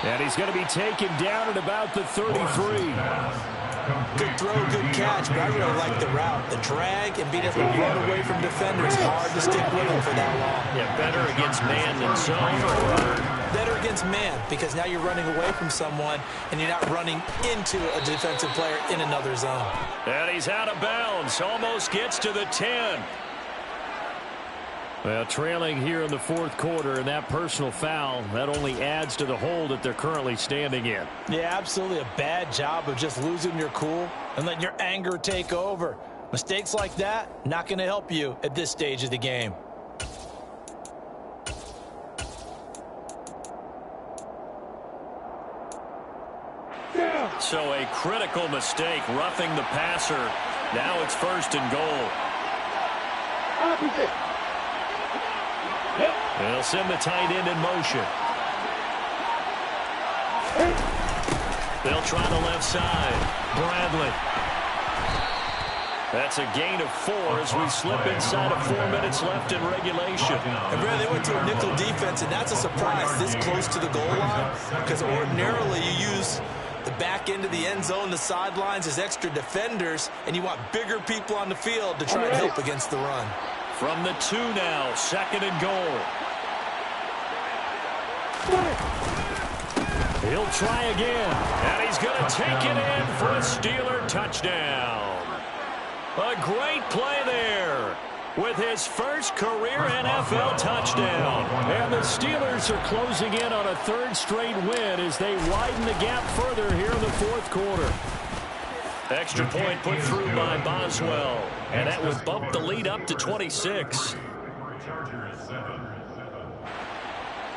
And he's going to be taken down at about the 33. Good throw, good catch, but I really like the route. The drag and being able to run away from defenders. Hard to stick with him for that long. Yeah, better against man than zone. Better against man, because now you're running away from someone and you're not running into a defensive player in another zone. And he's out of bounds. Almost gets to the 10. Well, trailing here in the 4th quarter, and that personal foul, that only adds to the hole that they're currently standing in. Yeah, absolutely a bad job of just losing your cool and letting your anger take over. Mistakes like that, not going to help you at this stage of the game. So a critical mistake, roughing the passer. Now it's 1st and goal. Opposite. They'll send the tight end in motion. They'll try the left side. Bradley. That's a gain of 4 as we slip inside of 4 minutes left in regulation. And Brad, they went to a nickel defense, and that's a surprise this close to the goal line, because ordinarily you use the back end of the end zone, the sidelines as extra defenders, and you want bigger people on the field to try and help against the run. From the 2 now, 2nd and goal. He'll try again, and he's going to take it in for a Steeler touchdown. A great play there with his first career NFL touchdown. And the Steelers are closing in on a 3rd straight win as they widen the gap further here in the 4th quarter. Extra point put through by Boswell, and that would bump the lead up to 26. Chargers 7.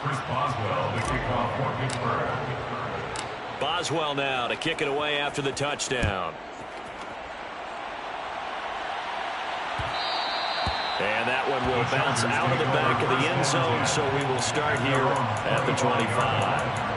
Chris Boswell, the kickoff for Pittsburgh. Boswell now to kick it away after the touchdown. And that one will bounce out of the back of the end zone, so we will start here at the 25.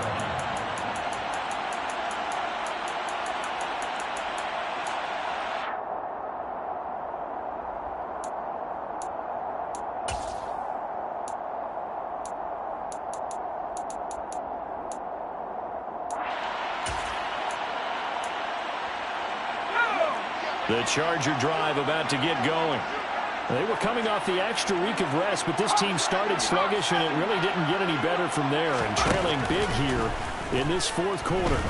The Charger drive about to get going. They were coming off the extra week of rest, but this team started sluggish, and it really didn't get any better from there, and trailing big here in this fourth quarter.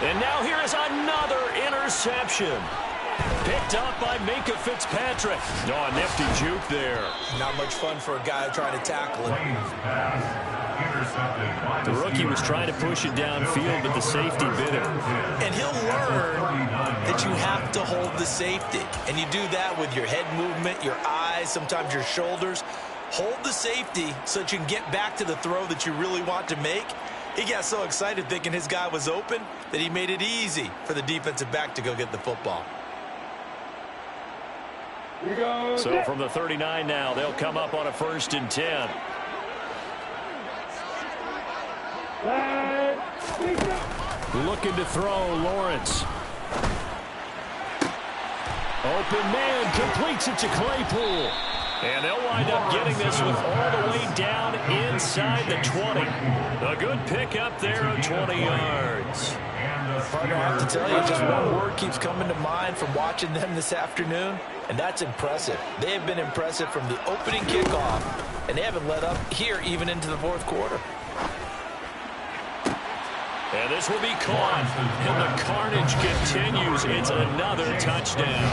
And now here is another interception. Picked up by Minka Fitzpatrick. Oh, a nifty juke there. Not much fun for a guy trying to tackle it. The rookie was trying to push it downfield, but the safety bit him. And he'll learn that you have to hold the safety. And you do that with your head movement, your eyes, sometimes your shoulders. Hold the safety so that you can get back to the throw that you really want to make. He got so excited thinking his guy was open that he made it easy for the defensive back to go get the football. So from the 39 now, they'll come up on a 1st and 10. Looking to throw, Lawrence. Open man, completes it to Claypool. And they'll wind up getting this with all the way down inside the 20. A good pick up there of 20 yards. Partner, I have to tell you, just one word keeps coming to mind from watching them this afternoon, and that's impressive. They have been impressive from the opening kickoff, and they haven't let up here even into the fourth quarter. And this will be caught, and the carnage continues. It's another touchdown.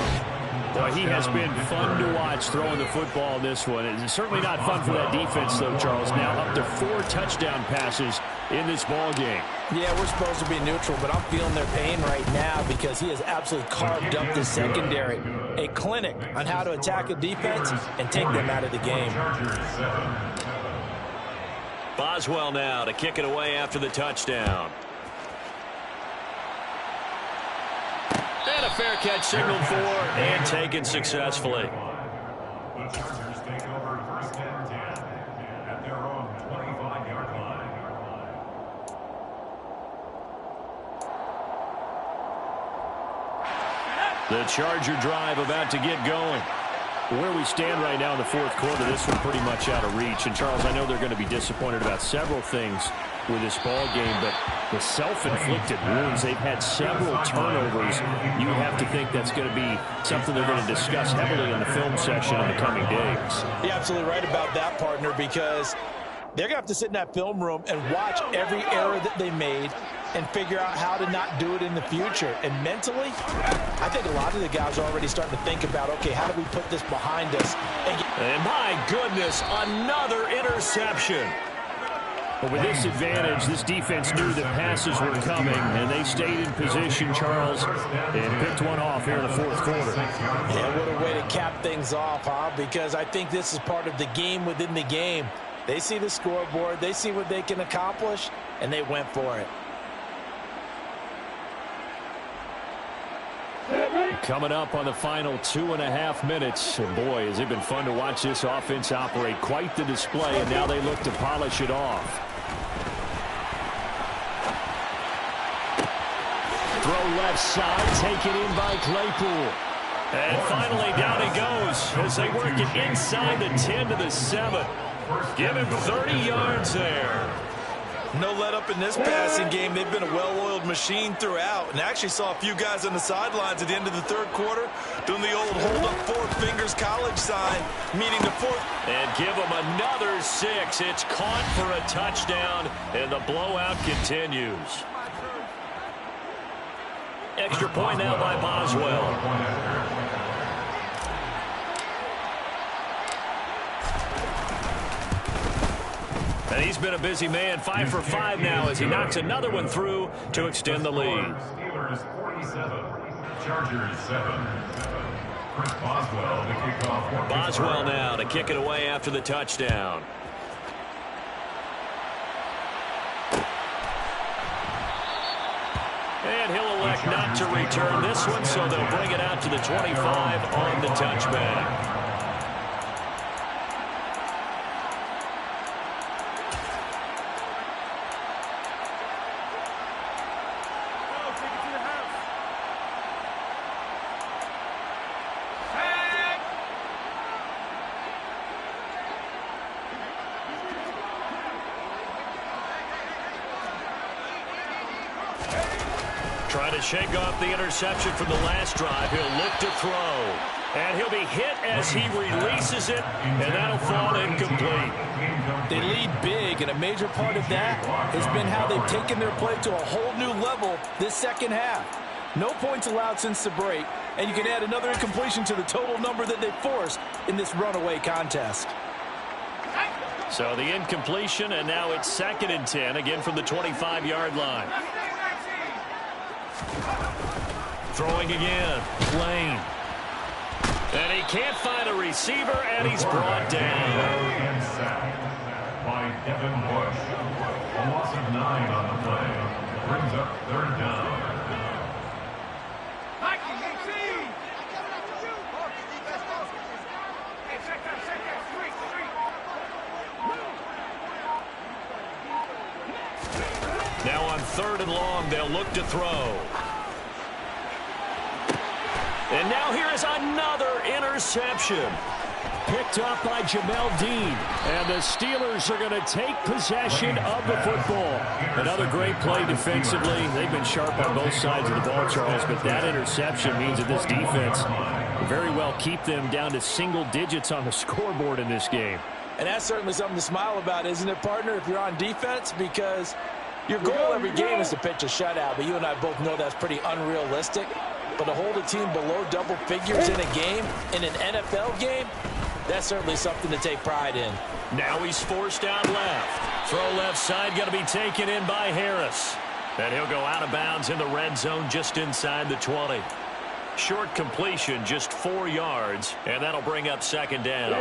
Boy, he has been fun to watch throwing the football in this one. It's certainly not fun for that defense, though, Charles. Now up to 4 touchdown passes in this ball game. Yeah, we're supposed to be neutral, but I'm feeling their pain right now because he has absolutely carved up the secondary. A clinic on how to attack a defense and take them out of the game. Boswell now to kick it away after the touchdown. And a fair catch signaled for and taken successfully. The Chargers take over 1st and 10 at their own 25-yard line. The Charger drive about to get going. Where we stand right now in the fourth quarter, this one pretty much out of reach. And, Charles, I know they're going to be disappointed about several things with this ball game, but the self-inflicted wounds, they've had several turnovers. You have to think that's going to be something they're going to discuss heavily in the film session in the coming days. You're absolutely right about that, partner, because they're going to have to sit in that film room and watch every error that they made and figure out how to not do it in the future. And mentally, I think a lot of the guys are already starting to think about, okay, how do we put this behind us? And my goodness, another interception. But with this advantage, this defense knew that passes were coming, and they stayed in position, Charles, and picked one off here in the fourth quarter. Yeah, what a way to cap things off, huh? Because I think this is part of the game within the game. They see the scoreboard, they see what they can accomplish, and they went for it. Coming up on the final 2.5 minutes. And boy, has it been fun to watch this offense operate. Quite the display, and now they look to polish it off. Throw left side, taken in by Claypool. And finally down he goes as they work it inside the 10 to the 7. Give him 30 yards there. No let up in this passing game. They've been a well-oiled machine throughout. And actually saw a few guys on the sidelines at the end of the third quarter doing the old hold up 4 fingers college sign, meaning the fourth. And give them another 6. It's caught for a touchdown, and the blowout continues. Extra point now by Boswell. And he's been a busy man, 5 for 5 now as he knocks another one through to extend the lead. Steelers 47, Chargers 7. Chris Boswell to kick off. Boswell now to kick it away after the touchdown. And he'll elect not to return this one, so they'll bring it out to the 25 on the touchback. Trying to shake off the interception from the last drive. He'll look to throw. And he'll be hit as he releases it, and that'll fall incomplete. They lead big, and a major part of that has been how they've taken their play to a whole new level this second half. No points allowed since the break, and you can add another incompletion to the total number that they forced in this runaway contest. So the incompletion, and now it's 2nd and 10, again from the 25-yard line. Throwing again, Lane. And he can't find a receiver, and he's brought down. And sacked by Devin Bush. A loss of 9 on the play. Brings up 3rd down. Now on 3rd and long, they'll look to throw. And now here is another interception. Picked up by Jamel Dean. And the Steelers are going to take possession of the football. Another great play defensively. They've been sharp on both sides of the ball, Charles, but that interception means that this defense will very well keep them down to single digits on the scoreboard in this game. And that's certainly something to smile about, isn't it, partner, if you're on defense? Because your goal every game is to pitch a shutout, but you and I both know that's pretty unrealistic. But to hold a team below double figures in a game, in an NFL game, that's certainly something to take pride in. Now he's forced out left. Throw left side, going to be taken in by Harris. And he'll go out of bounds in the red zone just inside the 20. Short completion, just 4 yards, and that'll bring up 2nd down.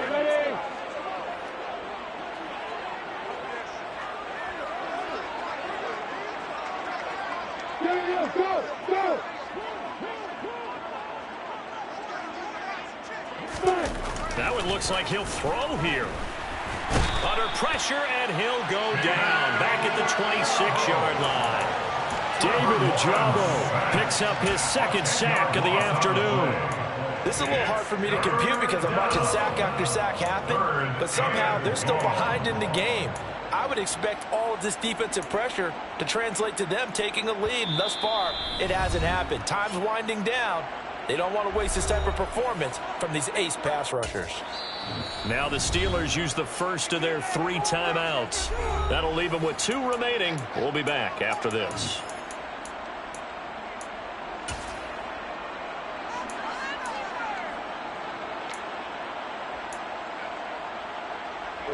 Go! That one looks like he'll throw here. Under pressure, and he'll go down. Back at the 26-yard line. David Ojabo picks up his 2nd sack of the afternoon. This is a little hard for me to compute because I'm watching sack after sack happen, but somehow they're still behind in the game. I would expect all of this defensive pressure to translate to them taking a lead, and thus far, it hasn't happened. Time's winding down. They don't want to waste this type of performance from these ace pass rushers. Now the Steelers use the first of their 3 timeouts. That'll leave them with 2 remaining. We'll be back after this.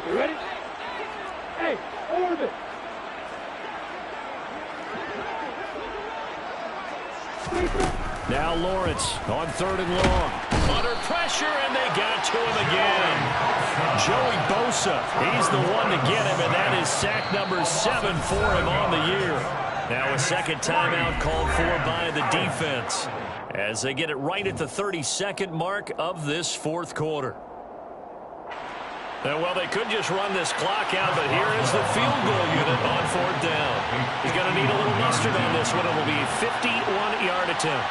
You ready? Hey, orbit! Now Lawrence on 3rd and long. Under pressure, and they got to him again. Joey Bosa, he's the one to get him, and that is sack number 7 for him on the year. Now a 2nd timeout called for by the defense as they get it right at the 32nd mark of this 4th quarter. And, well, they could just run this clock out, but here is the field goal unit on 4th down. He's going to need a little mustard on this one. It will be a 51-yard attempt.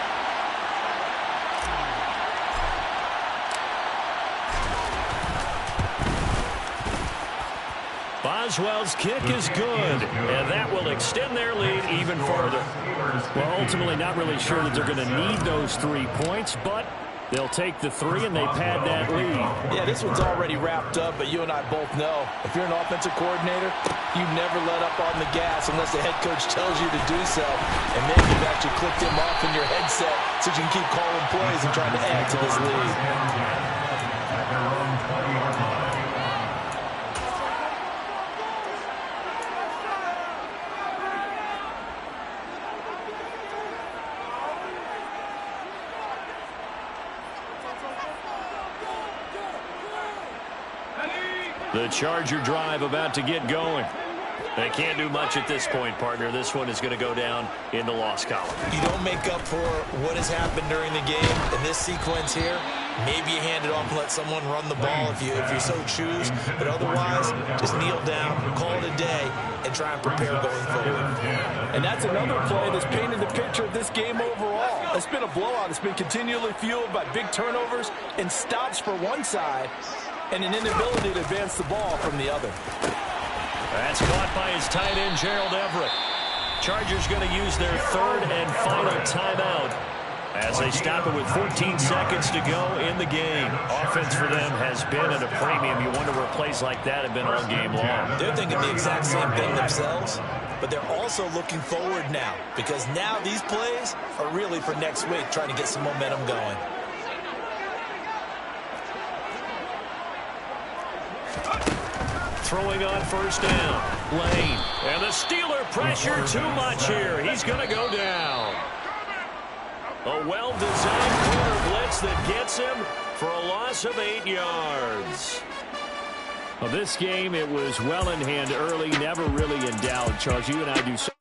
Boswell's kick is good, and that will extend their lead even further. Well, ultimately not really sure that they're going to need those 3 points, but they'll take the 3 and they pad that lead. Yeah, this one's already wrapped up, but you and I both know if you're an offensive coordinator, you never let up on the gas unless the head coach tells you to do so. And maybe you've actually clicked him off in your headset so you can keep calling plays and trying to add to this lead. At their own 20-yard line. The Charger drive about to get going. They can't do much at this point, partner. This one is going to go down in the loss column. You don't make up for what has happened during the game in this sequence here. Maybe you hand it off and let someone run the ball if you so choose. But otherwise, just kneel down, call it a day, and try and prepare going forward. And that's another play that's painted the picture of this game overall. It's been a blowout. It's been continually fueled by big turnovers and stops for one side and an inability to advance the ball from the other. That's caught by his tight end, Gerald Everett. Chargers going to use their third and final timeout as they stop it with 14 seconds to go in the game. Offense for them has been at a premium. You wonder where plays like that have been all game long. They're thinking the exact same thing themselves, but they're also looking forward now because now these plays are really for next week, trying to get some momentum going. Throwing on first down, Lane. And the Steeler pressure too much here. He's going to go down. A well-designed corner blitz that gets him for a loss of 8 yards. Well, this game, it was well in hand early, never really in doubt. Charles, you and I do so